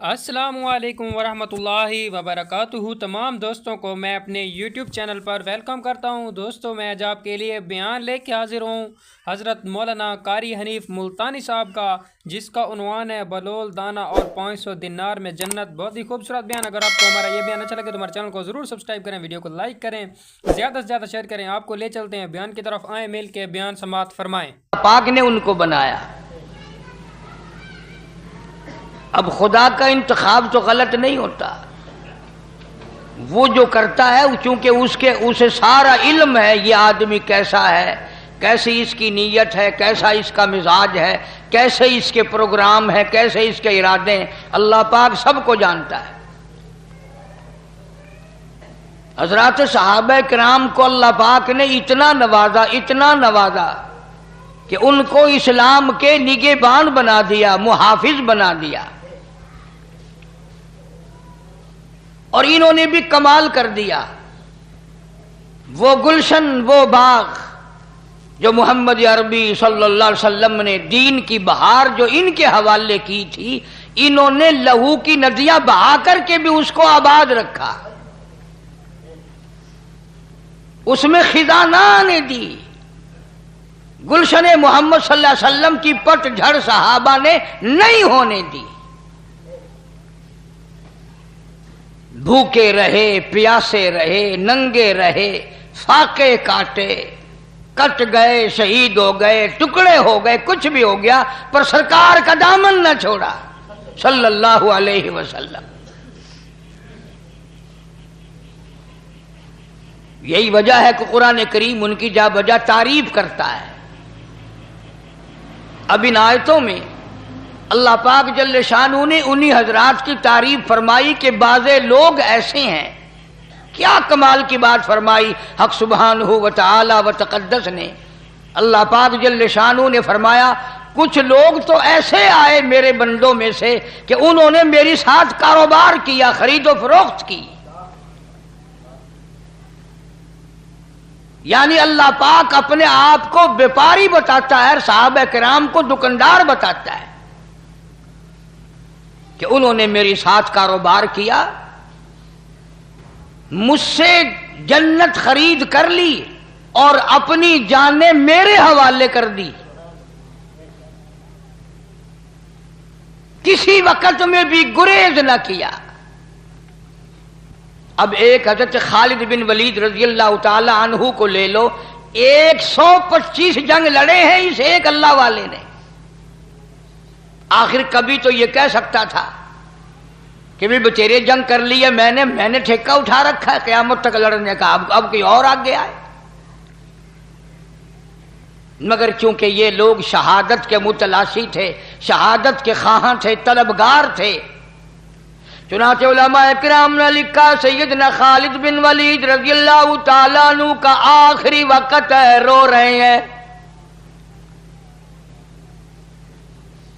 السلام علیکم ورحمۃ اللہ وبرکاتہ۔ تمام دوستوں کو میں اپنے یوٹیوب چینل پر ویلکم کرتا ہوں۔ دوستوں میں آج آپ کے لیے بیان لے کے حاضر ہوں حضرت مولانا قاری حنیف ملتانی صاحب کا، جس کا عنوان ہے بلول دانہ اور 500 دینار میں جنت۔ بہت ہی خوبصورت بیان۔ اگر آپ کو ہمارا یہ بیان اچھا لگے تو ہمارے چینل کو ضرور سبسکرائب کریں، ویڈیو کو لائک کریں، زیادہ سے زیادہ شیئر کریں۔ آپ کو لے چلتے ہیں بیان کی طرف، آئیں مل کے بیان سماعت فرمائیں۔ پاک نے ان کو بنایا۔ اب خدا کا انتخاب تو غلط نہیں ہوتا، وہ جو کرتا ہے چونکہ اسے سارا علم ہے یہ آدمی کیسا ہے، کیسی اس کی نیت ہے، کیسا اس کا مزاج ہے، کیسے اس کے پروگرام ہے، کیسے اس کے ارادے ہیں، اللہ پاک سب کو جانتا ہے۔ حضرات صحابہ کرام کو اللہ پاک نے اتنا نوازا کہ ان کو اسلام کے نگہبان بنا دیا، محافظ بنا دیا، اور انہوں نے بھی کمال کر دیا۔ وہ گلشن، وہ باغ جو محمد عربی صلی اللہ علیہ وسلم نے دین کی بہار جو ان کے حوالے کی تھی، انہوں نے لہو کی ندیاں بہا کر کے بھی اس کو آباد رکھا، اس میں خزانہ نے دی۔ گلشن محمد صلی اللہ علیہ وسلم کی پٹ جھڑ صحابہ نے نہیں ہونے دی۔ بھوکے رہے، پیاسے رہے، ننگے رہے، فاقے کاٹے، کٹ گئے، شہید ہو گئے، ٹکڑے ہو گئے، کچھ بھی ہو گیا، پر سرکار کا دامن نہ چھوڑا صلی اللہ علیہ وسلم۔ یہی وجہ ہے کہ قرآن کریم ان کی جا بجا تعریف کرتا ہے۔ اب ان آیتوں میں اللہ پاک جل شانہ نے انہی حضرات کی تعریف فرمائی کہ بعضے لوگ ایسے ہیں۔ کیا کمال کی بات فرمائی حق سبحانہ و تعالی و تقدس نے۔ اللہ پاک جل شانہ نے فرمایا کچھ لوگ تو ایسے آئے میرے بندوں میں سے کہ انہوں نے میری ساتھ کاروبار کیا، خرید و فروخت کی۔ یعنی اللہ پاک اپنے آپ کو بیپاری بتاتا ہے، صحابہ کرام کو دکاندار بتاتا ہے کہ انہوں نے میری ساتھ کاروبار کیا، مجھ سے جنت خرید کر لی اور اپنی جانیں میرے حوالے کر دی، کسی وقت میں بھی گریز نہ کیا۔ اب ایک حضرت خالد بن ولید رضی اللہ تعالی عنہ کو لے لو، 125 جنگ لڑے ہیں اس ایک اللہ والے نے۔ آخر کبھی تو یہ کہہ سکتا تھا کہ بھی بتیرے جنگ کر لی ہے، میں نے ٹھیکہ اٹھا رکھا ہے قیامت تک لڑنے کا، اب کوئی اور آگے آئے۔ مگر چونکہ یہ لوگ شہادت کے متلاشی تھے، شہادت کے خواہاں تھے، طلبگار تھے، چنانچہ علماء کرام نے لکھا سیدنا خالد بن ولید رضی اللہ تعالیٰ عنہ کا آخری وقت ہے، رو رہے ہیں۔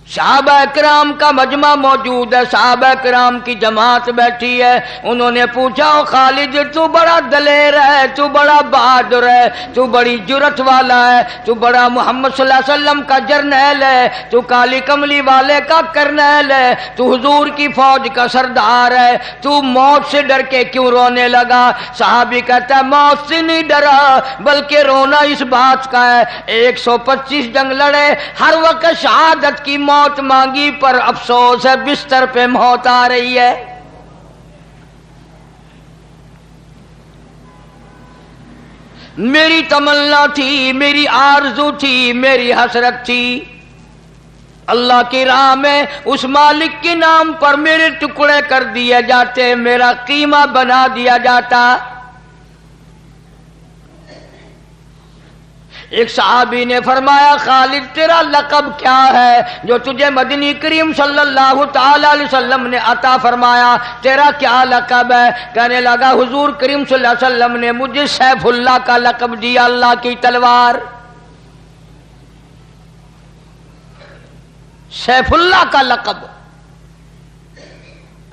صحابہ کرام کا مجمع موجود ہے، صحابہ کرام کی جماعت بیٹھی ہے۔ انہوں نے پوچھا او خالد تو بڑا دلیر ہے، تو بڑا بہادر ہے، تو بڑی جرت والا ہے، تو بڑا محمد صلی اللہ علیہ وسلم کا جرنیل ہے، تو کالی کملی والے کا کرنیل ہے، تو حضور کی فوج کا سردار ہے، تو موت سے ڈر کے کیوں رونے لگا؟ صحابی کہتا ہے موت سے نہیں ڈرا بلکہ رونا اس بات کا ہے 125 جنگ لڑے، ہر وقت شہادت کی موت مانگی، پر افسوس ہے بستر پہ موت آ رہی ہے۔ میری تمنا تھی، میری آرزو تھی، میری حسرت تھی، اللہ کی راہ میں اس مالک کے نام پر میرے ٹکڑے کر دیے جاتے، میرا قیمہ بنا دیا جاتا۔ ایک صحابی نے فرمایا خالد تیرا لقب کیا ہے جو تجھے مدنی کریم صلی اللہ تعالی علیہ وسلم نے عطا فرمایا، تیرا کیا لقب ہے؟ کہنے لگا حضور کریم صلی اللہ علیہ وسلم نے مجھے سیف اللہ کا لقب دیا، اللہ کی تلوار، سیف اللہ کا لقب،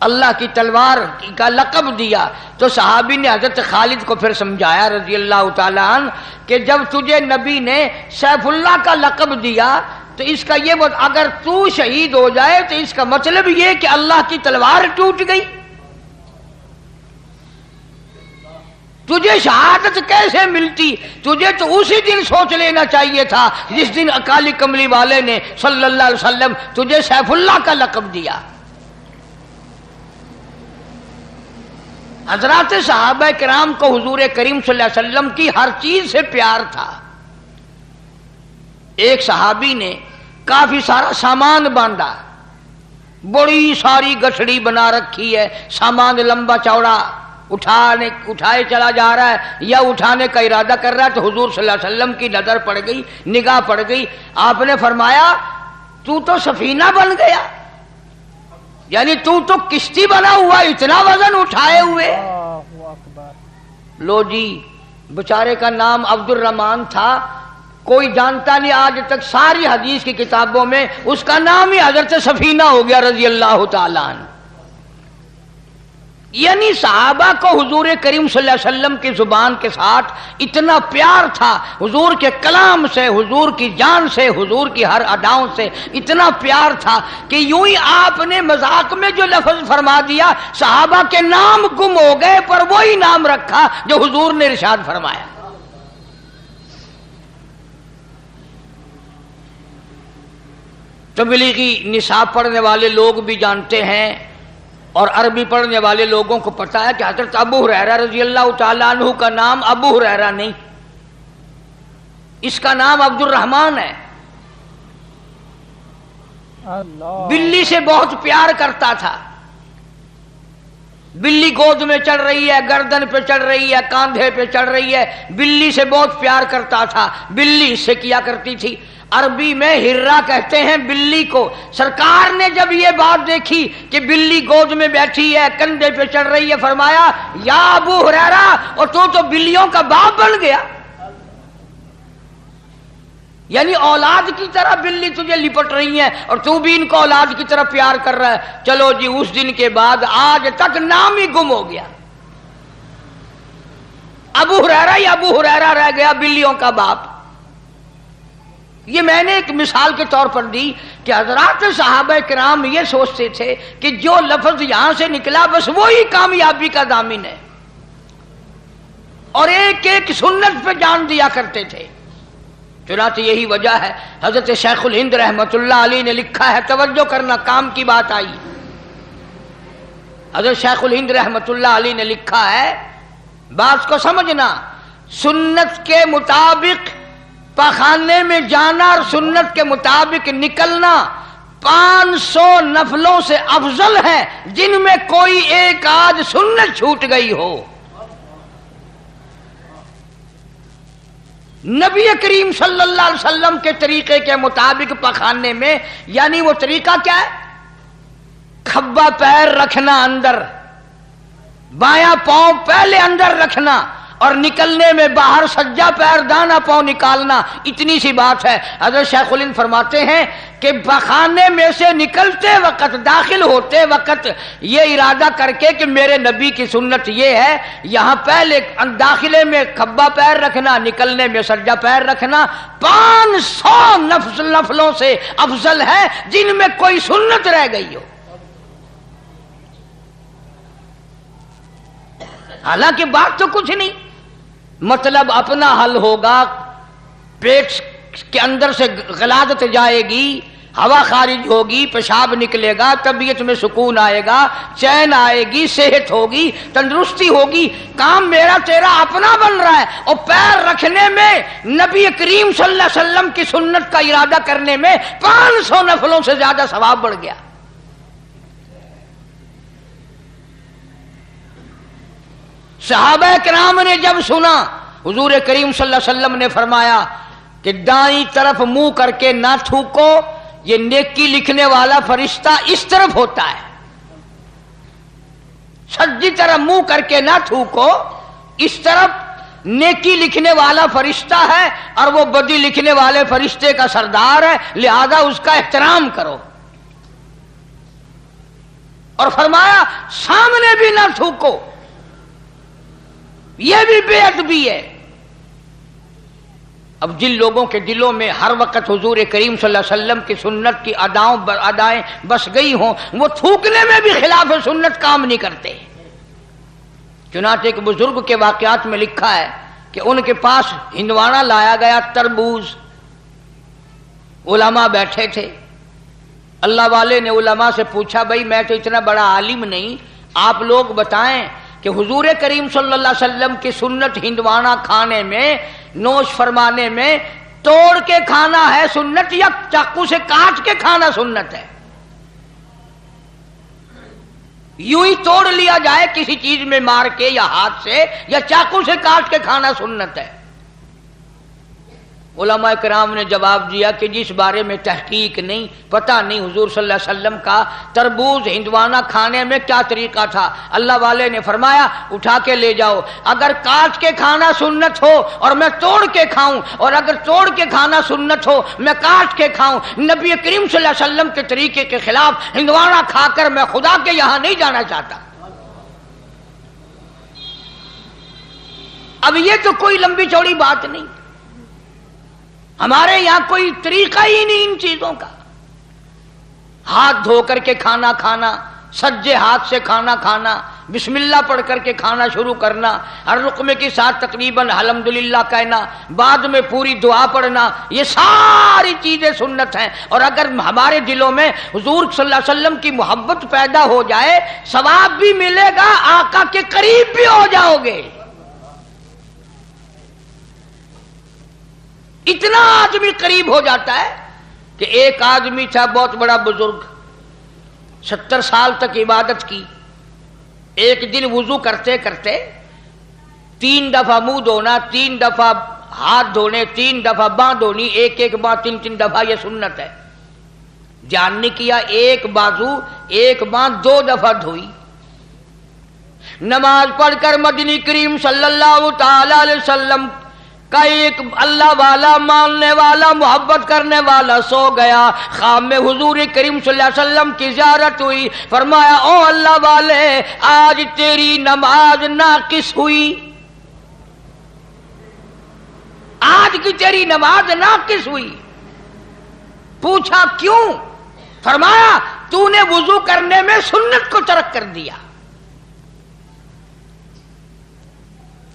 اللہ کی تلوار کا لقب دیا۔ تو صحابی نے حضرت خالد کو پھر سمجھایا رضی اللہ تعالیٰ عنہ کہ جب تجھے نبی نے سیف اللہ کا لقب دیا تو اس کا یہ اگر تو شہید ہو جائے تو اس کا مطلب یہ کہ اللہ کی تلوار ٹوٹ گئی. تجھے شہادت کیسے ملتی؟ تجھے تو اسی دن سوچ لینا چاہیے تھا جس دن اکالی کملی والے نے صلی اللہ علیہ وسلم تجھے سیف اللہ کا لقب دیا. حضرات صحابہ کرام کو حضور کریم صلی اللہ علیہ وسلم کی ہر چیز سے پیار تھا. ایک صحابی نے کافی سارا سامان باندھا، بڑی ساری گٹھڑی بنا رکھی ہے، سامان لمبا چوڑا اٹھائے چلا جا رہا ہے یا اٹھانے کا ارادہ کر رہا ہے. تو حضور صلی اللہ علیہ وسلم کی نظر پڑ گئی، نگاہ پڑ گئی. آپ نے فرمایا تو سفینہ بن گیا، یعنی تو کشتی بنا ہوا، اتنا وزن اٹھائے ہوئے. لو جی، بیچارے کا نام عبد الرحمن تھا، کوئی جانتا نہیں آج تک. ساری حدیث کی کتابوں میں اس کا نام ہی حضرت سفینہ ہو گیا رضی اللہ تعالیٰ عنہ. یعنی صحابہ کو حضور کریم صلی اللہ علیہ وسلم کی زبان کے ساتھ اتنا پیار تھا، حضور کے کلام سے، حضور کی جان سے، حضور کی ہر اداؤں سے اتنا پیار تھا کہ یوں ہی آپ نے مذاق میں جو لفظ فرما دیا، صحابہ کے نام گم ہو گئے پر وہی نام رکھا جو حضور نے ارشاد فرمایا. تبلیغی نصاب پڑھنے والے لوگ بھی جانتے ہیں اور عربی پڑھنے والے لوگوں کو پتہ ہے کہ حضرت ابو ہریرہ رضی اللہ تعالیٰ عنہ کا نام ابو ہریرہ نہیں، اس کا نام عبد الرحمن ہے. بلی سے بہت پیار کرتا تھا. بلی گود میں چڑھ رہی ہے، گردن پہ چڑھ رہی ہے، کاندھے پہ چڑھ رہی ہے، بلی سے بہت پیار کرتا تھا. بلی اس سے کیا کرتی تھی؟ عربی میں ہرا کہتے ہیں بلی کو. سرکار نے جب یہ بات دیکھی کہ بلی گود میں بیٹھی ہے، کندھے پہ چڑھ رہی ہے، فرمایا یا ابو ہریرہ، اور تو بلیوں کا باپ بن گیا. یعنی اولاد کی طرح بلی تجھے لپٹ رہی ہیں اور تو بھی ان کو اولاد کی طرح پیار کر رہا ہے. چلو جی، اس دن کے بعد آج تک نام ہی گم ہو گیا. ابو ہریرہ ہی ابو ہریرہ رہ گیا، بلیوں کا باپ. یہ میں نے ایک مثال کے طور پر دی کہ حضرات صحابہ کرام یہ سوچتے تھے کہ جو لفظ یہاں سے نکلا بس وہی کامیابی کا ضامن ہے، اور ایک ایک سنت پہ جان دیا کرتے تھے. چنانچہ یہی وجہ ہے حضرت شیخ الہند رحمۃ اللہ علیہ نے لکھا ہے، توجہ کرنا، کام کی بات آئی. حضرت شیخ الہند رحمۃ اللہ علیہ نے لکھا ہے، بات کو سمجھنا، سنت کے مطابق پخانے میں جانا اور سنت کے مطابق نکلنا 500 نفلوں سے افضل ہے جن میں کوئی ایک آدھ سنت چھوٹ گئی ہو. نبی کریم صلی اللہ علیہ وسلم کے طریقے کے مطابق پخانے میں، یعنی وہ طریقہ کیا ہے؟ کھبا پیر رکھنا اندر، بایاں پاؤں پہلے اندر رکھنا اور نکلنے میں باہر سجا پیر دانا پاؤں نکالنا. اتنی سی بات ہے. حضرت شیخ الہند فرماتے ہیں کہ پخانے میں سے نکلتے وقت، داخل ہوتے وقت یہ ارادہ کر کے کہ میرے نبی کی سنت یہ ہے، یہاں پہلے داخلے میں کھبا پیر رکھنا، نکلنے میں سجا پیر رکھنا 500 نفلوں سے افضل ہے جن میں کوئی سنت رہ گئی ہو. حالانکہ بات تو کچھ نہیں، مطلب اپنا حل ہوگا. پیٹ کے اندر سے غلاظت جائے گی، ہوا خارج ہوگی، پیشاب نکلے گا، طبیعت میں سکون آئے گا، چین آئے گی، صحت ہوگی، تندرستی ہوگی. کام میرا تیرا اپنا بن رہا ہے، اور پیر رکھنے میں نبی کریم صلی اللہ علیہ وسلم کی سنت کا ارادہ کرنے میں 500 نفلوں سے زیادہ ثواب بڑھ گیا. صحابہ کرام نے جب سنا، حضور کریم صلی اللہ علیہ وسلم نے فرمایا کہ دائیں طرف منہ کر کے نہ تھوکو، یہ نیکی لکھنے والا فرشتہ اس طرف ہوتا ہے. سجی طرف منہ کر کے نہ تھوکو، اس طرف نیکی لکھنے والا فرشتہ ہے اور وہ بدی لکھنے والے فرشتے کا سردار ہے، لہذا اس کا احترام کرو. اور فرمایا سامنے بھی نہ تھوکو، یہ بھی بے ادبی ہے. اب جن لوگوں کے دلوں میں ہر وقت حضور کریم صلی اللہ علیہ وسلم کی سنت کی ادائیں بس گئی ہوں، وہ تھوکنے میں بھی خلاف سنت کام نہیں کرتے۔ چنانچہ ایک بزرگ کے واقعات میں لکھا ہے کہ ان کے پاس ہندوانا لایا گیا، تربوز، علماء بیٹھے تھے۔ اللہ والے نے علماء سے پوچھا، بھائی میں تو اتنا بڑا عالم نہیں، آپ لوگ بتائیں کہ حضور کریم صلی اللہ علیہ وسلم کی سنت ہندوانا کھانے میں، نوش فرمانے میں توڑ کے کھانا ہے سنت یا چاقو سے کاٹ کے کھانا سنت ہے؟ یوں ہی توڑ لیا جائے کسی چیز میں مار کے یا ہاتھ سے، یا چاقو سے کاٹ کے کھانا سنت ہے؟ علماء کرام نے جواب دیا کہ جس بارے میں تحقیق نہیں، پتہ نہیں حضور صلی اللہ علیہ وسلم کا تربوز ہندوانا کھانے میں کیا طریقہ تھا۔ اللہ والے نے فرمایا اٹھا کے لے جاؤ، اگر کاٹ کے کھانا سنت ہو اور میں توڑ کے کھاؤں، اور اگر توڑ کے کھانا سنت ہو میں کاٹ کے کھاؤں، نبی کریم صلی اللہ علیہ وسلم کے طریقے کے خلاف ہندوانا کھا کر میں خدا کے یہاں نہیں جانا چاہتا۔ اب یہ تو کوئی لمبی چوڑی بات نہیں، ہمارے یہاں کوئی طریقہ ہی نہیں ان چیزوں کا۔ ہاتھ دھو کر کے کھانا کھانا، سجے ہاتھ سے کھانا کھانا، بسم اللہ پڑھ کر کے کھانا شروع کرنا، ہر لقمے کے ساتھ تقریباً الحمدللہ کہنا، بعد میں پوری دعا پڑھنا، یہ ساری چیزیں سنت ہیں۔ اور اگر ہمارے دلوں میں حضور صلی اللہ علیہ وسلم کی محبت پیدا ہو جائے، ثواب بھی ملے گا، آقا کے قریب بھی ہو جاؤ گے۔ اتنا آدمی قریب ہو جاتا ہے کہ ایک آدمی تھا بہت بڑا بزرگ، 70 سال تک عبادت کی، ایک دن وضو کرتے کرتے 3 دفعہ منہ دھونا، 3 دفعہ ہاتھ دھونے، 3 دفعہ باں دھونی، ایک باں 3 دفعہ، یہ سنت ہے۔ دھیان نہیں کیا، ایک بازو ایک باں 2 دفعہ دھوئی۔ نماز پڑھ کر مدنی کریم صلی اللہ تعالی علیہ وسلم کا ایک اللہ والا، ماننے والا، محبت کرنے والا سو گیا، خواب میں حضور کریم صلی اللہ علیہ وسلم کی زیارت ہوئی، فرمایا او اللہ والے آج تیری نماز ناقص ہوئی، آج کی تیری نماز ناقص ہوئی۔ پوچھا کیوں؟ فرمایا تو نے وضو کرنے میں سنت کو ترک کر دیا۔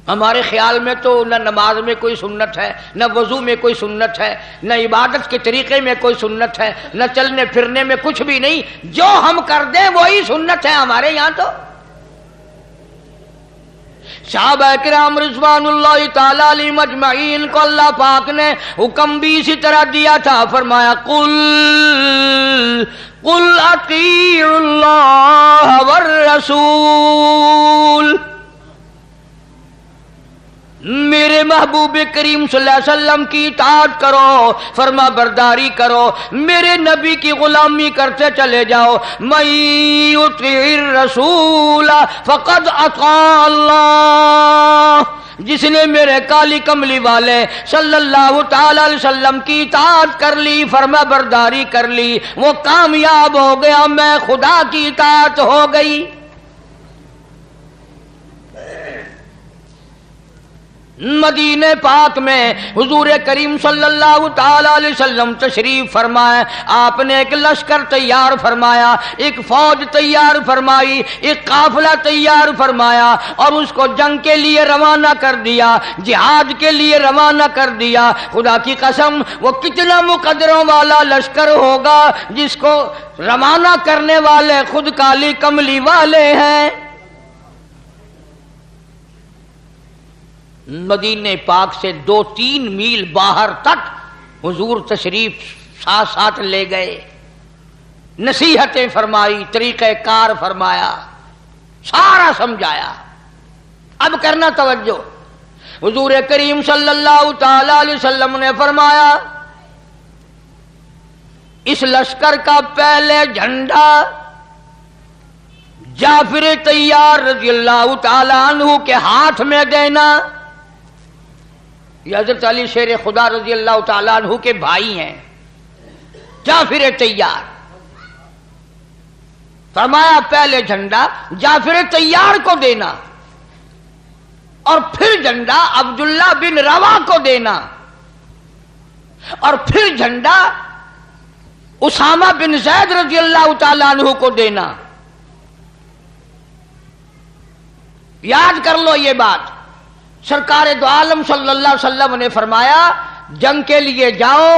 ہمارے خیال میں تو نہ نماز میں کوئی سنت ہے، نہ وضو میں کوئی سنت ہے، نہ عبادت کے طریقے میں کوئی سنت ہے، نہ چلنے پھرنے میں کچھ بھی نہیں، جو ہم کر دیں وہی سنت ہے ہمارے یہاں۔ تو صحابہ کرام رضوان اللہ تعالی علیہم اجمعین کو اللہ پاک نے حکم بھی اسی طرح دیا تھا، فرمایا قل اطیعوا اللہ والرسول، میرے محبوب کریم صلی اللہ علیہ وسلم کی اطاعت کرو، فرما برداری کرو، میرے نبی کی غلامی کرتے چلے جاؤ۔ من یطیع الرسول فقد اطاع اللہ، جس نے میرے کالی کملی والے صلی اللہ تعالی علیہ وسلم کی اطاعت کر لی، فرما برداری کر لی، وہ کامیاب ہو گیا، میں خدا کی اطاعت ہو گئی۔ مدینہ پاک میں حضور کریم صلی اللہ تعالی علیہ وسلم تشریف فرمائے، آپ نے ایک لشکر تیار فرمایا، ایک فوج تیار فرمائی، ایک قافلہ تیار فرمایا، اور اس کو جنگ کے لیے روانہ کر دیا، جہاد کے لیے روانہ کر دیا۔ خدا کی قسم وہ کتنا مقدروں والا لشکر ہوگا جس کو روانہ کرنے والے خود کالی کملی والے ہیں۔ مدینہ پاک سے 2-3 میل باہر تک حضور تشریف ساتھ لے گئے، نصیحتیں فرمائی، طریقہ کار فرمایا، سارا سمجھایا۔ اب کرنا توجہ، حضور کریم صلی اللہ تعالی علیہ وسلم نے فرمایا اس لشکر کا پہلے جھنڈا جعفر طیار رضی اللہ تعالی عنہ کے ہاتھ میں دینا۔ یہ حضرت علی شیر خدا رضی اللہ تعالیٰ عنہ کے بھائی ہیں، جعفر طیار۔ فرمایا پہلے جھنڈا جعفر طیار کو دینا، اور پھر جھنڈا عبداللہ بن روا کو دینا۔ اور پھر جھنڈا اسامہ بن زید رضی اللہ تعالیٰ عنہ کو دینا. یاد کر لو یہ بات. سرکار دو عالم صلی اللہ علیہ وسلم نے فرمایا جنگ کے لیے جاؤ،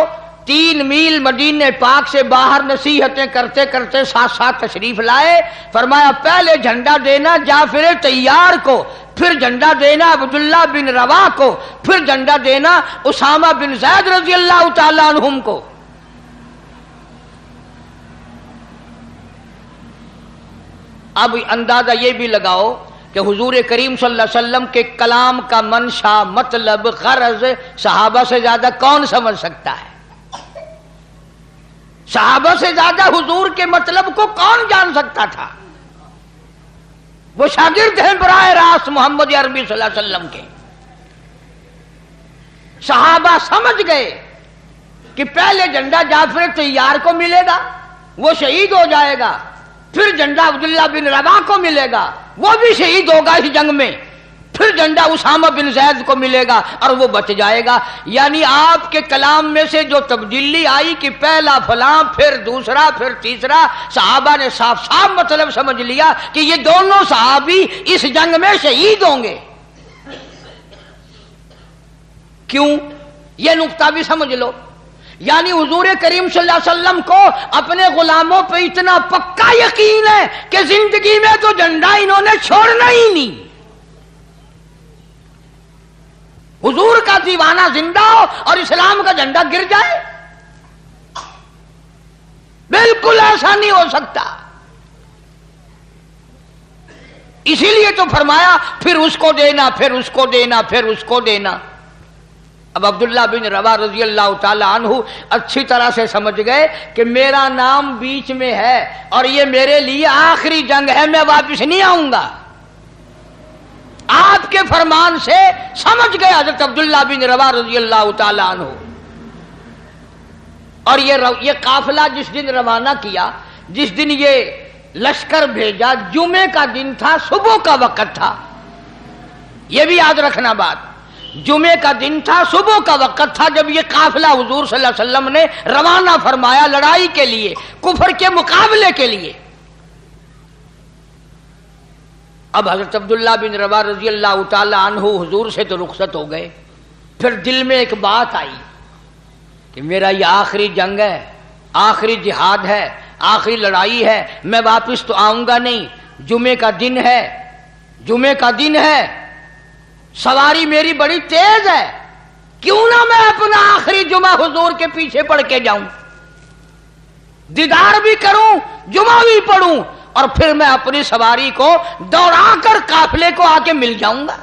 3 میل مدینہ پاک سے باہر نصیحتیں کرتے کرتے ساتھ ساتھ تشریف لائے. فرمایا پہلے جھنڈا دینا جعفر طیار کو، پھر جھنڈا دینا عبداللہ بن رواح کو، پھر جھنڈا دینا اسامہ بن زید رضی اللہ تعالیٰ عنہم کو. اب اندازہ یہ بھی لگاؤ کہ حضور کریم صلی اللہ علیہ وسلم کے کلام کا منشا، مطلب، غرض صحابہ سے زیادہ کون سمجھ سکتا ہے؟ صحابہ سے زیادہ حضور کے مطلب کو کون جان سکتا تھا؟ وہ شاگرد ہیں براہ راست محمد عربی صلی اللہ علیہ وسلم کے. صحابہ سمجھ گئے کہ پہلے جھنڈا جعفر طیار کو ملے گا، وہ شہید ہو جائے گا، پھر جھنڈا عبداللہ بن رواح کو ملے گا، وہ بھی شہید ہوگا اس جنگ میں، پھر جھنڈا اسامہ بن زید کو ملے گا اور وہ بچ جائے گا. یعنی آپ کے کلام میں سے جو تبدیلی آئی کہ پہلا فلاں، پھر دوسرا، پھر تیسرا، صحابہ نے صاف صاف مطلب سمجھ لیا کہ یہ دونوں صحابی اس جنگ میں شہید ہوں گے. کیوں؟ یہ نقطہ بھی سمجھ لو. یعنی حضور کریم صلی اللہ علیہ وسلم کو اپنے غلاموں پہ اتنا پکا یقین ہے کہ زندگی میں تو جھنڈا انہوں نے چھوڑنا ہی نہیں. حضور کا دیوانہ زندہ ہو اور اسلام کا جھنڈا گر جائے، بالکل ایسا نہیں ہو سکتا. اسی لیے تو فرمایا پھر اس کو دینا، پھر اس کو دینا، پھر اس کو دینا. اب عبداللہ بن رواح رضی اللہ تعالی عنہ اچھی طرح سے سمجھ گئے کہ میرا نام بیچ میں ہے اور یہ میرے لیے آخری جنگ ہے، میں واپس نہیں آؤں گا. آپ کے فرمان سے سمجھ گئے حضرت عبداللہ بن رواح رضی اللہ تعالی عنہ. اور یہ قافلہ جس دن روانہ کیا، جس دن یہ لشکر بھیجا، جمعے کا دن تھا، صبح کا وقت تھا. یہ بھی یاد رکھنا بات، جمعے کا دن تھا، صبح کا وقت تھا جب یہ قافلہ حضور صلی اللہ علیہ وسلم نے روانہ فرمایا لڑائی کے لیے، کفر کے مقابلے کے لیے. اب حضرت عبداللہ بن رواح رضی اللہ تعالی عنہ حضور سے تو رخصت ہو گئے. پھر دل میں ایک بات آئی کہ میرا یہ آخری جنگ ہے، آخری جہاد ہے، آخری لڑائی ہے، میں واپس تو آؤں گا نہیں. جمعے کا دن ہے، جمعے کا دن ہے، سواری میری بڑی تیز ہے، کیوں نہ میں اپنا آخری جمعہ حضور کے پیچھے پڑھ کے جاؤں، دیدار بھی کروں، جمعہ بھی پڑھوں، اور پھر میں اپنی سواری کو دوڑا کر قافلے کو آ کے مل جاؤں گا.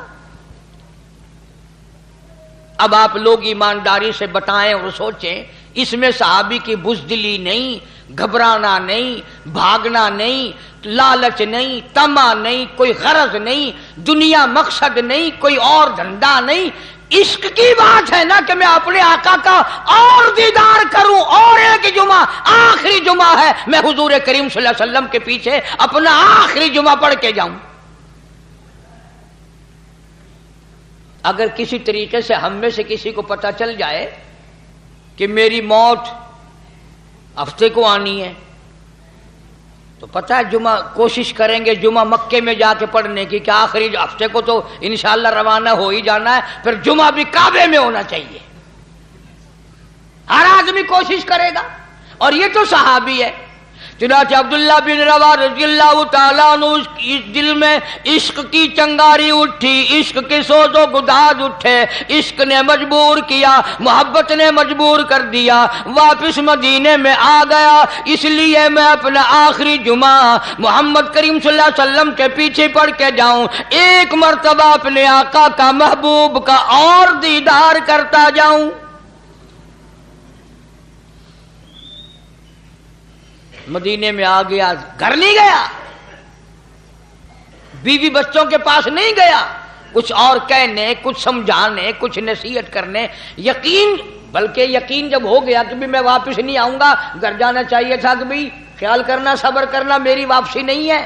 اب آپ لوگ ایمانداری سے بتائیں اور سوچیں، اس میں صحابی کی بزدلی نہیں، گھبرانا نہیں، بھاگنا نہیں، لالچ نہیں، طمع نہیں، کوئی غرض نہیں، دنیا مقصد نہیں، کوئی اور دھندا نہیں. عشق کی بات ہے نا کہ میں اپنے آقا کا اور دیدار کروں، اور ایک جمعہ آخری جمعہ ہے، میں حضور کریم صلی اللہ علیہ وسلم کے پیچھے اپنا آخری جمعہ پڑھ کے جاؤں. اگر کسی طریقے سے ہم میں سے کسی کو پتہ چل جائے کہ میری موت ہفتے کو آنی ہے تو پتہ ہے جمعہ کوشش کریں گے جمعہ مکے میں جا کے پڑھنے کی، کہ آخری ہفتے کو تو انشاءاللہ روانہ ہو ہی جانا ہے، پھر جمعہ بھی کعبے میں ہونا چاہیے. ہر آدمی کوشش کرے گا. اور یہ تو صحابی ہے. چنانچہ عبداللہ بن رواح رضی اللہ تعالیٰ عنہ اس دل میں عشق کی چنگاری اٹھی، عشق کے سوز و گداز اٹھے، عشق نے مجبور کیا، محبت نے مجبور کر دیا، واپس مدینے میں آ گیا. اس لیے میں اپنا آخری جمعہ محمد کریم صلی اللہ علیہ وسلم کے پیچھے پڑھ کے جاؤں، ایک مرتبہ اپنے آقا کا، محبوب کا اور دیدار کرتا جاؤں. مدینے میں آ گیا، گھر نہیں گیا، بیوی بچوں کے پاس نہیں گیا، کچھ اور کہنے، کچھ سمجھانے، کچھ نصیحت کرنے. یقین، بلکہ یقین جب ہو گیا کہ بھی میں واپس نہیں آؤں گا، گھر جانا چاہیے تھا کہ بھی خیال کرنا، صبر کرنا، میری واپسی نہیں ہے.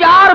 4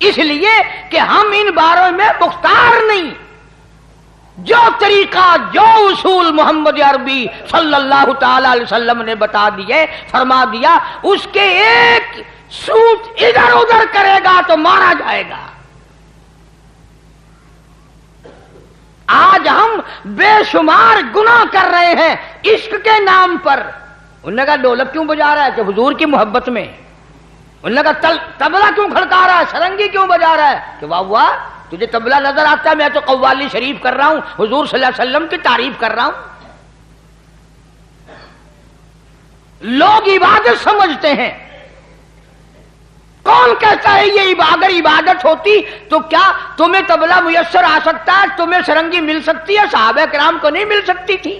اس لیے کہ ہم ان باروں میں مختار نہیں. جو طریقہ جو اصول محمد عربی صلی اللہ تعالی علیہ وسلم نے بتا دیے، فرما دیا، اس کے ایک سوت ادھر ادھر کرے گا تو مارا جائے گا. آج ہم بے شمار گناہ کر رہے ہیں عشق کے نام پر. انہوں نے کہا ڈھولک کیوں بجا رہا ہے؟ کہ حضور کی محبت میں. انہوں نے کہا تبلا کیوں کھڑکا رہا ہے؟ سرنگی کیوں بجا رہا ہے؟ کہ واہ واہ، تجھے تبلا نظر آتا ہے؟ میں تو قوالی شریف کر رہا ہوں، حضور صلی اللہ علیہ وسلم کی تعریف کر رہا ہوں. لوگ عبادت سمجھتے ہیں. کون کہتا ہے یہ اگر عبادت ہوتی تو کیا تمہیں تبلا میسر آ سکتا ہے؟ تمہیں سرنگی مل سکتی ہے؟ صحابہ کرام کو نہیں مل سکتی تھی؟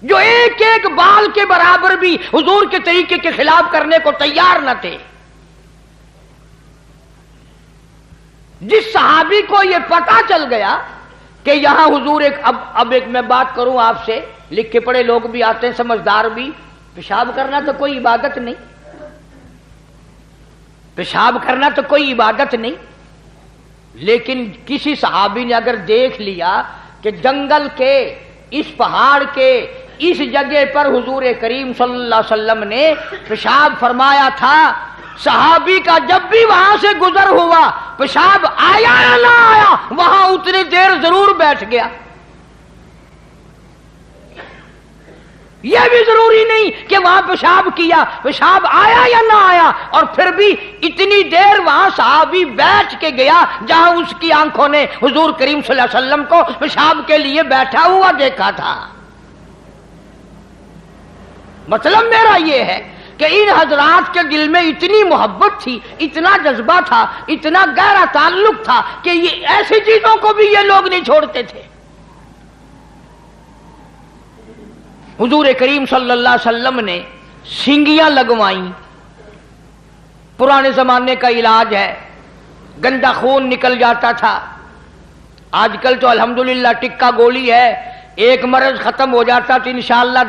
جو ایک ایک بال کے برابر بھی حضور کے طریقے کے خلاف کرنے کو تیار نہ تھے. جس صحابی کو یہ پتا چل گیا کہ یہاں حضور اب ایک میں بات کروں آپ سے، لکھ کے پڑھے لوگ بھی آتے ہیں، سمجھدار بھی، پیشاب کرنا تو کوئی عبادت نہیں، پیشاب کرنا تو کوئی عبادت نہیں. لیکن کسی صحابی نے اگر دیکھ لیا کہ جنگل کے اس پہاڑ کے اس جگہ پر حضور کریم صلی اللہ علیہ وسلم نے پیشاب فرمایا تھا، صحابی کا جب بھی وہاں سے گزر ہوا پیشاب آیا یا نہ آیا وہاں اتنی دیر ضرور بیٹھ گیا. یہ بھی ضروری نہیں کہ وہاں پیشاب کیا، پیشاب آیا یا نہ آیا، اور پھر بھی اتنی دیر وہاں صحابی بیٹھ کے گیا جہاں اس کی آنکھوں نے حضور کریم صلی اللہ علیہ وسلم کو پیشاب کے لیے بیٹھا ہوا دیکھا تھا. مطلب میرا یہ ہے کہ ان حضرات کے دل میں اتنی محبت تھی، اتنا جذبہ تھا، اتنا گہرا تعلق تھا کہ یہ ایسی چیزوں کو بھی یہ لوگ نہیں چھوڑتے تھے. حضور کریم صلی اللہ علیہ وسلم نے سینگیاں لگوائیں. پرانے زمانے کا علاج ہے، گندا خون نکل جاتا تھا. آج کل تو الحمدللہ ٹکا گولی ہے، ایک مرض ختم ہو جاتا تو انشاءاللہ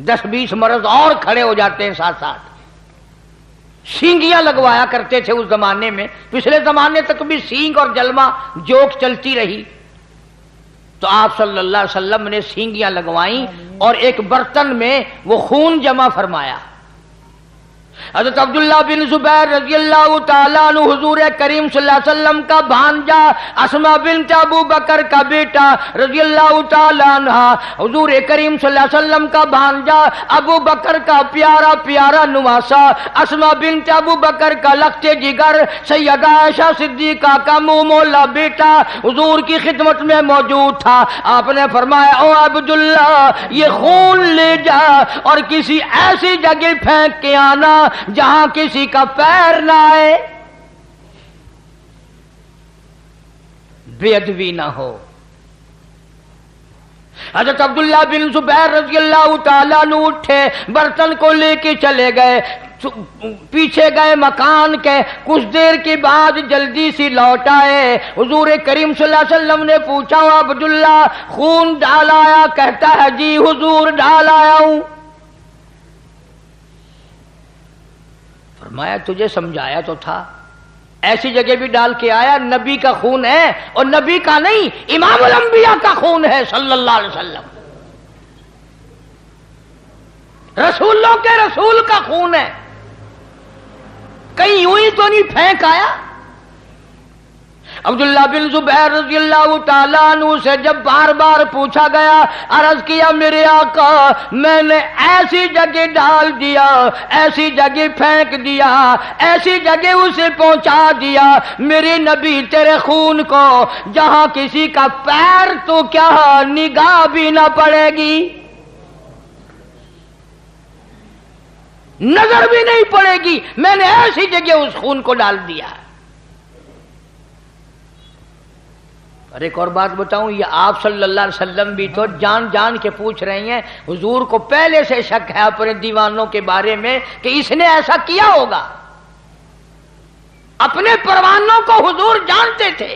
10-20 مرض اور کھڑے ہو جاتے ہیں ساتھ ساتھ. سینگیاں لگوایا کرتے تھے اس زمانے میں. پچھلے زمانے تک بھی سینگ اور جلمہ جوک چلتی رہی. تو آپ صلی اللہ علیہ وسلم نے سینگیاں لگوائیں اور ایک برتن میں وہ خون جمع فرمایا. حضرت عبداللہ بن زبیر رضی اللہ تعالیٰ عنہ حضور کریم صلی اللہ علیہ وسلم کا بھانجا، اسماء بنت ابو بکر کا بیٹا رضی اللہ تعالیٰ عنہ، حضور کریم صلی اللہ علیہ وسلم کا بھانجا، ابو بکر کا پیارا پیارا نواسا، اسماء بنت ابو بکر کا لخت جگر، سیدہ عائشہ صدیقہ کا منہ مولا بیٹا حضور کی خدمت میں موجود تھا. آپ نے فرمایا او عبداللہ یہ خون لے جا اور کسی ایسی جگہ پھینک کے آنا جہاں کسی کا پیر نہ آئے، بے ادبی نہ ہو. حضرت عبداللہ بن زبیر رضی اللہ تعالیٰ عنہ اٹھے، برتن کو لے کے چلے گئے، پیچھے گئے مکان کے. کچھ دیر کے بعد جلدی سی لوٹ آئے. حضور کریم صلی اللہ علیہ وسلم نے پوچھا عبداللہ خون ڈال آیا؟ کہتا ہے جی حضور ڈال آیا ہوں. فرمایا تجھے سمجھایا تو تھا، ایسی جگہ بھی ڈال کے آیا. نبی کا خون ہے اور نبی کا نہیں، امام الانبیاء کا خون ہے صلی اللہ علیہ وسلم. رسولوں کے رسول کا خون ہے، کہیں یوں ہی تو نہیں پھینک آیا. عبداللہ بن زبیر رضی اللہ تعالیٰ عنہ سے جب بار بار پوچھا گیا، عرض کیا میرے آقا میں نے ایسی جگہ ڈال دیا، ایسی جگہ پھینک دیا، ایسی جگہ اسے پہنچا دیا میرے نبی تیرے خون کو جہاں کسی کا پیر تو کیا نگاہ بھی نہ پڑے گی، نظر بھی نہیں پڑے گی، میں نے ایسی جگہ اس خون کو ڈال دیا. اور ایک اور بات بتاؤں، یہ آپ صلی اللہ علیہ وسلم بھی تو جان جان کے پوچھ رہے ہیں. حضور کو پہلے سے شک ہے اپنے دیوانوں کے بارے میں کہ اس نے ایسا کیا ہوگا. اپنے پروانوں کو حضور جانتے تھے.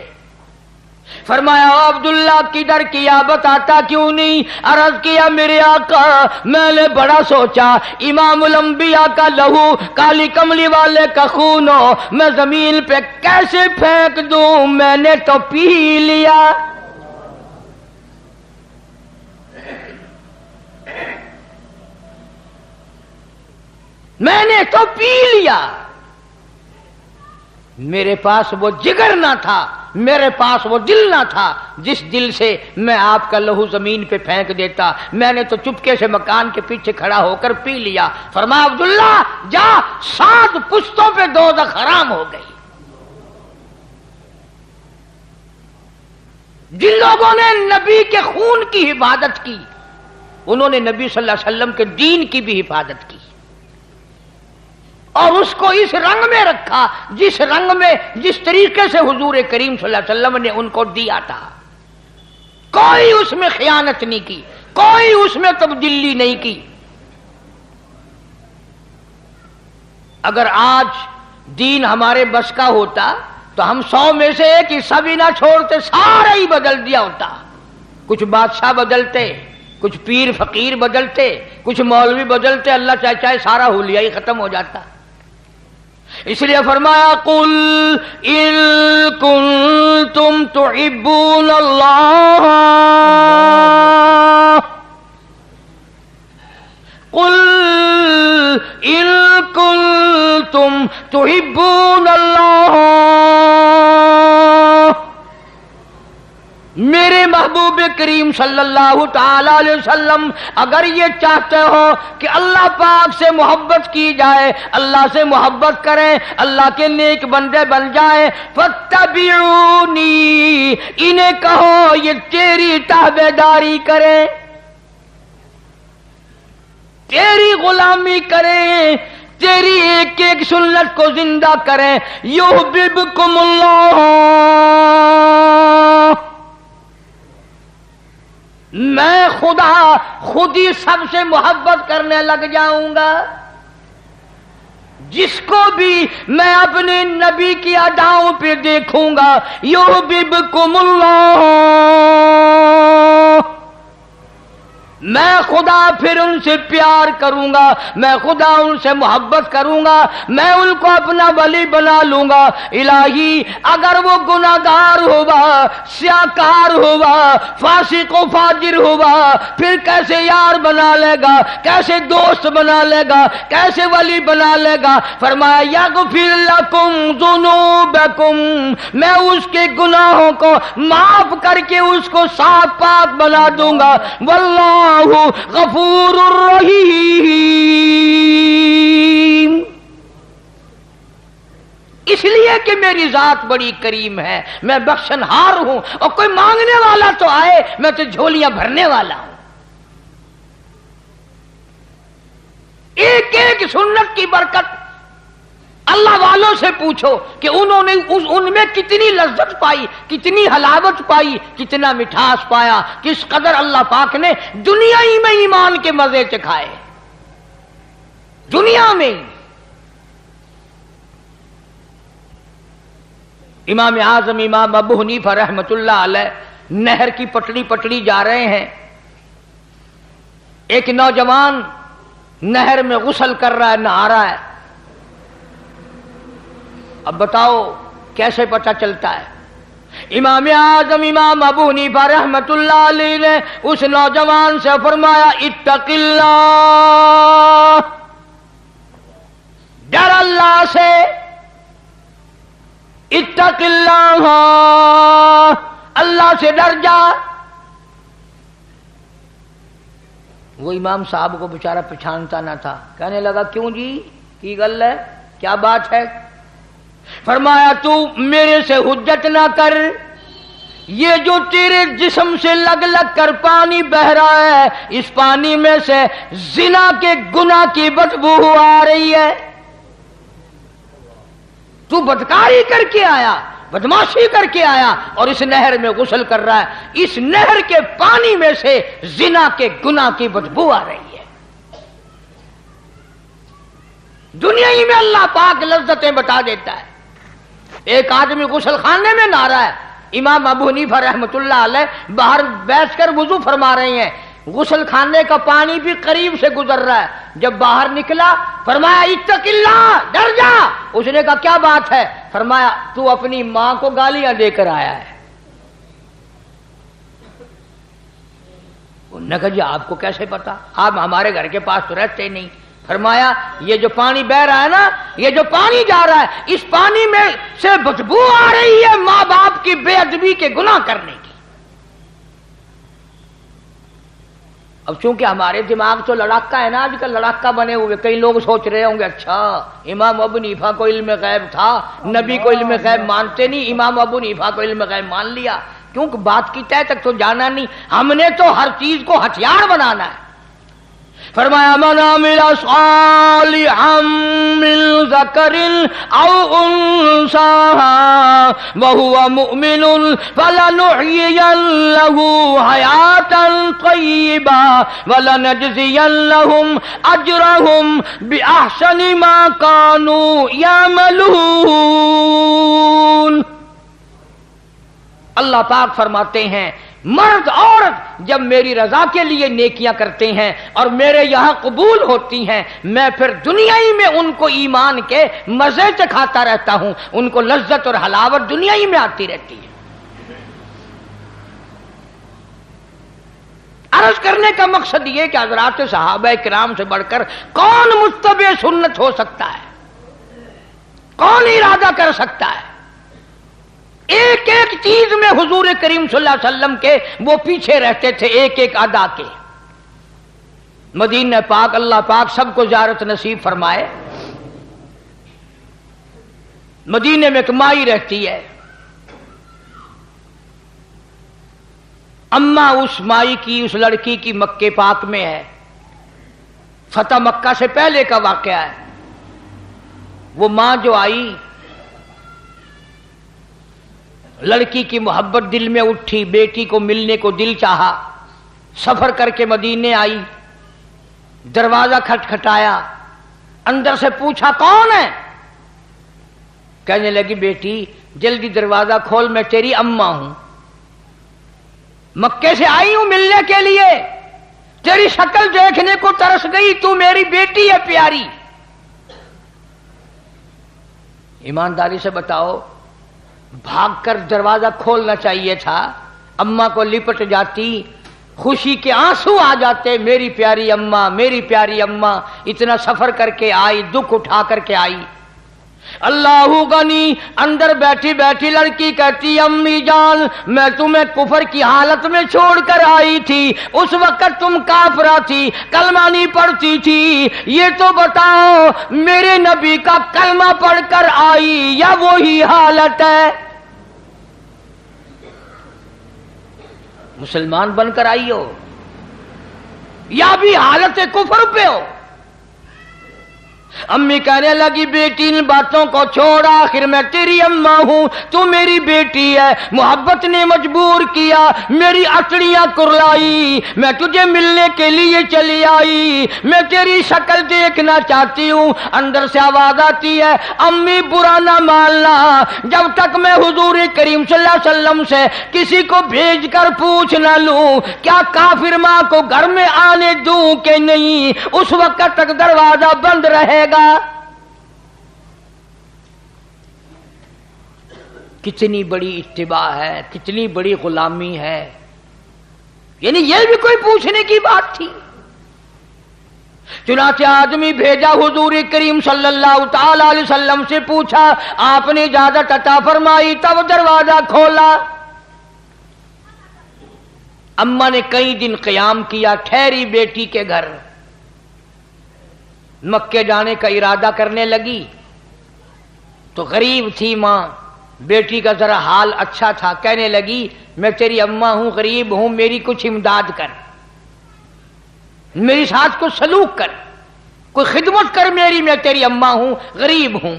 فرمایا عبداللہ کدھر کیا بتاتا کیوں نہیں؟ عرض کیا میرے آقا میں نے بڑا سوچا امام الانبیاء کا لہو کالی کملی والے کا خون ہو میں زمین پہ کیسے پھینک دوں؟ میں نے تو پی لیا. میں نے تو پی لیا. میرے پاس وہ جگر نہ تھا، میرے پاس وہ دل نہ تھا جس دل سے میں آپ کا لہو زمین پہ پھینک دیتا. میں نے تو چپکے سے مکان کے پیچھے کھڑا ہو کر پی لیا. فرمایا عبداللہ جا 7 پشتوں پہ دوزخ حرام ہو گئی. جن لوگوں نے نبی کے خون کی حفاظت کی انہوں نے نبی صلی اللہ علیہ وسلم کے دین کی بھی حفاظت کی اور اس کو اس رنگ میں رکھا جس رنگ میں جس طریقے سے حضور کریم صلی اللہ علیہ وسلم نے ان کو دیا تھا. کوئی اس میں خیانت نہیں کی، کوئی اس میں تبدیلی نہیں کی. اگر آج دین ہمارے بس کا ہوتا تو ہم 100 میں سے ایک حصہ بھی نہ چھوڑتے، سارا ہی بدل دیا ہوتا. کچھ بادشاہ بدلتے، کچھ پیر فقیر بدلتے، کچھ مولوی بدلتے، اللہ چاہے سارا حلیہ ہی ختم ہو جاتا. اس لیے فرمایا قل ان کنتم تحبون اللہ قل ان کنتم تحبون اللہ. میرے محبوب کریم صلی اللہ تعالی علیہ وسلم اگر یہ چاہتے ہو کہ اللہ پاک سے محبت کی جائے، اللہ سے محبت کریں، اللہ کے نیک بندے بن جائیں، فاتبعونی انہیں کہو یہ تیری تابعداری کریں، تیری غلامی کریں، تیری ایک ایک سنت کو زندہ کریں. یحببکم اللہ، میں خدا خود ہی سب سے محبت کرنے لگ جاؤں گا. جس کو بھی میں اپنے نبی کی اداؤں پہ دیکھوں گا یحببکم اللہ، میں خدا پھر ان سے پیار کروں گا، میں خدا ان سے محبت کروں گا، میں ان کو اپنا ولی بنا لوں گا. الہی اگر وہ گناہگار ہوا، سیاکار ہوا، فاسق و فاجر ہوا، پھر کیسے یار بنا لے گا، کیسے دوست بنا لے گا، کیسے ولی بنا لے گا؟ فرمایا یغفر لکم ذنوبکم، میں اس کے گناہوں کو معاف کر کے اس کو صاف پاک بنا دوں گا. واللہ غفور الرحیم، اس لیے کہ میری ذات بڑی کریم ہے، میں بخشنہار ہوں، اور کوئی مانگنے والا تو آئے میں تو جھولیاں بھرنے والا ہوں. ایک ایک سنت کی برکت اللہ والوں سے پوچھو کہ انہوں نے ان میں کتنی لذت پائی، کتنی حلاوت پائی، کتنا مٹھاس پایا، کس قدر اللہ پاک نے دنیا ہی میں ایمان کے مزے چکھائے. دنیا میں امام اعظم امام ابو حنیفہ رحمت اللہ علیہ نہر کی پٹڑی جا رہے ہیں. ایک نوجوان نہر میں غسل کر رہا ہے، نہا رہا ہے. اب بتاؤ کیسے پتہ چلتا ہے؟ امام اعظم امام ابو حنیفہ رحمت اللہ علیہ نے اس نوجوان سے فرمایا اتق اللہ، ڈر اللہ سے، اتق اللہ، اللہ سے ڈر جا. وہ امام صاحب کو بیچارہ پہچانتا نہ تھا، کہنے لگا کیوں جی کی گل ہے، کیا بات ہے؟ فرمایا تو میرے سے حجت نہ کر، یہ جو تیرے جسم سے لگ لگ کر پانی بہ رہا ہے اس پانی میں سے زنا کے گناہ کی بدبو آ رہی ہے. تو بدکاری کر کے آیا، بدماشی کر کے آیا اور اس نہر میں غسل کر رہا ہے، اس نہر کے پانی میں سے زنا کے گناہ کی بدبو آ رہی ہے. دنیا ہی میں اللہ پاک لذتیں بتا دیتا ہے. ایک آدمی غسل خانے میں نہا رہا ہے، امام ابو حنیفہ رحمتullah علیہ باہر بیٹھ کر وضو فرما رہے ہیں، غسل خانے کا پانی بھی قریب سے گزر رہا ہے، جب باہر نکلا فرمایا اتق اللہ، ڈر جا۔ اس نے کہا کیا بات ہے؟ فرمایا تو اپنی ماں کو گالیاں دے کر آیا ہے۔ انہوں نے کہا جی آپ کو کیسے پتا؟ آپ ہمارے گھر کے پاس تو رہتے نہیں۔ فرمایا یہ جو پانی بہ رہا ہے نا، یہ جو پانی جا رہا ہے، اس پانی میں سے بدبو آ رہی ہے ماں باپ کی بے ادبی کے گناہ کرنے کی۔ اب چونکہ ہمارے دماغ تو لڑاکا ہے نا، آج کل لڑاکا بنے ہوئے، کئی لوگ سوچ رہے ہوں گے اچھا امام ابو حنیفہ کو علم غیب تھا، نبی کو علم غیب مانتے نہیں، امام ابو حنیفہ کو علم غیب مان لیا، کیونکہ بات کی تہ تک تو جانا نہیں، ہم نے تو ہر چیز کو ہتھیار بنانا ہے۔ فرمایا من عمل صالحا من ذکر او انثى وهو مؤمن فلنحيينه حياة طيبة ولنجزينهم اجرهم باحسن ما كانوا يعملون۔ اللہ پاک فرماتے ہیں مرد عورت جب میری رضا کے لیے نیکیاں کرتے ہیں اور میرے یہاں قبول ہوتی ہیں، میں پھر دنیا ہی میں ان کو ایمان کے مزے چکھاتا رہتا ہوں، ان کو لذت اور حلاوت دنیا ہی میں آتی رہتی ہے۔ عرض کرنے کا مقصد یہ کہ حضرات صحابہ کرام سے بڑھ کر کون متبع سنت ہو سکتا ہے، کون ارادہ کر سکتا ہے؟ ایک ایک چیز میں حضور کریم صلی اللہ علیہ وسلم کے وہ پیچھے رہتے تھے، ایک ایک ادا کے۔ مدینہ پاک اللہ پاک سب کو زیارت نصیب فرمائے۔ مدینے میں ایک مائی رہتی ہے، اماں اس مائی کی، اس لڑکی کی مکے پاک میں ہے، فتح مکہ سے پہلے کا واقعہ ہے۔ وہ ماں جو آئی، لڑکی کی محبت دل میں اٹھی، بیٹی کو ملنے کو دل چاہا، سفر کر کے مدینے آئی، دروازہ کھٹکھٹایا، اندر سے پوچھا کون ہے؟ کہنے لگی بیٹی جلدی دروازہ کھول، میں تیری اماں ہوں، مکے سے آئی ہوں ملنے کے لیے، تیری شکل دیکھنے کو ترس گئی، تو میری بیٹی ہے پیاری۔ ایمانداری سے بتاؤ، بھاگ کر دروازہ کھولنا چاہیے تھا، اماں کو لپٹ جاتی، خوشی کے آنسو آ جاتے، میری پیاری اماں، میری پیاری اماں، اتنا سفر کر کے آئی، دکھ اٹھا کر کے آئی۔ اللہ غنی، اندر بیٹھی بیٹھی لڑکی کہتی امی جان میں تمہیں کفر کی حالت میں چھوڑ کر آئی تھی، اس وقت تم کافرہ تھی، کلمہ نہیں پڑھتی تھی، یہ تو بتاؤ میرے نبی کا کلمہ پڑھ کر آئی یا وہی حالت ہے؟ مسلمان بن کر آئی ہو یا بھی حالت کفر پہ ہو؟ امی کہنے لگی بیٹی ان باتوں کو چھوڑ، آخر میں تیری اماں ہوں، تو میری بیٹی ہے، محبت نے مجبور کیا، میری اٹڑیاں کرلائی، میں تجھے ملنے کے لیے چلی آئی، میں تیری شکل دیکھنا چاہتی ہوں۔ اندر سے آواز آتی ہے امی برا نہ ماننا، جب تک میں حضور کریم صلی اللہ علیہ وسلم سے کسی کو بھیج کر پوچھ نہ لوں کیا کافر ماں کو گھر میں آنے دوں کہ نہیں، اس وقت تک دروازہ بند رہے گا۔ کتنی بڑی اتباع ہے، کتنی بڑی غلامی ہے، یعنی یہ بھی کوئی پوچھنے کی بات تھی؟ چنانچہ آدمی بھیجا، حضور کریم صلی اللہ تعالی علیہ وسلم سے پوچھا، آپ نے اجازت عطا فرمائی، تب دروازہ کھولا۔ اماں نے کئی دن قیام کیا، ٹھہری بیٹی کے گھر، مکے جانے کا ارادہ کرنے لگی تو غریب تھی ماں، بیٹی کا ذرا حال اچھا تھا، کہنے لگی میں تیری اماں ہوں، غریب ہوں، میری کچھ امداد کر، میری ساتھ کچھ سلوک کر، کوئی خدمت کر میری، میں تیری اماں ہوں، غریب ہوں۔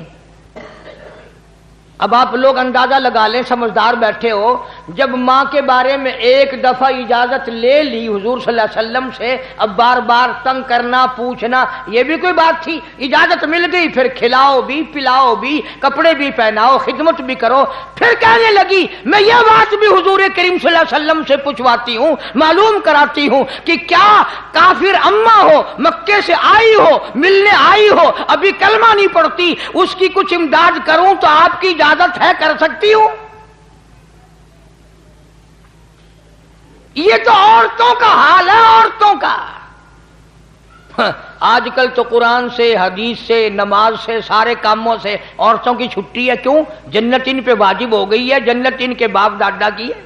اب آپ لوگ اندازہ لگا لیں، سمجھدار بیٹھے ہو، جب ماں کے بارے میں ایک دفعہ اجازت لے لی حضور صلی اللہ علیہ وسلم سے، اب بار بار تنگ کرنا پوچھنا یہ بھی کوئی بات تھی؟ اجازت مل گئی، پھر کھلاؤ بھی پلاؤ بھی کپڑے بھی پہناؤ خدمت بھی کرو، پھر کہنے لگی میں یہ بات بھی حضور کریم صلی اللہ علیہ وسلم سے پوچھواتی ہوں، معلوم کراتی ہوں کہ کیا کافر اماں ہو، مکے سے آئی ہو، ملنے آئی ہو، ابھی کلمہ نہیں پڑھتی، اس کی کچھ امداد کروں تو آپ کی اجازت ہے، کر سکتی ہوں؟ یہ تو عورتوں کا حال ہے، عورتوں کا۔ آج کل تو قرآن سے، حدیث سے، نماز سے، سارے کاموں سے عورتوں کی چھٹی ہے۔ کیوں؟ جنت ان پہ واجب ہو گئی ہے، جنت ان کے باپ دادا کی ہے۔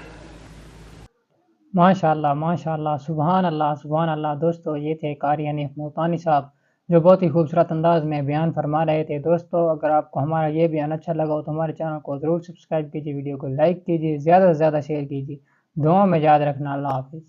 ماشاء اللہ، سبحان اللہ، سبحان اللہ۔ دوستو یہ تھے قاری حنیف ملتانی صاحب جو بہت ہی خوبصورت انداز میں بیان فرما رہے تھے۔ دوستو اگر آپ کو ہمارا یہ بیان اچھا لگا ہو تو ہمارے چینل کو ضرور سبسکرائب کیجیے، ویڈیو کو لائک کیجیے، زیادہ سے زیادہ شیئر کیجیے۔ دعاؤں میں یاد رکھنا۔ اللہ حافظ۔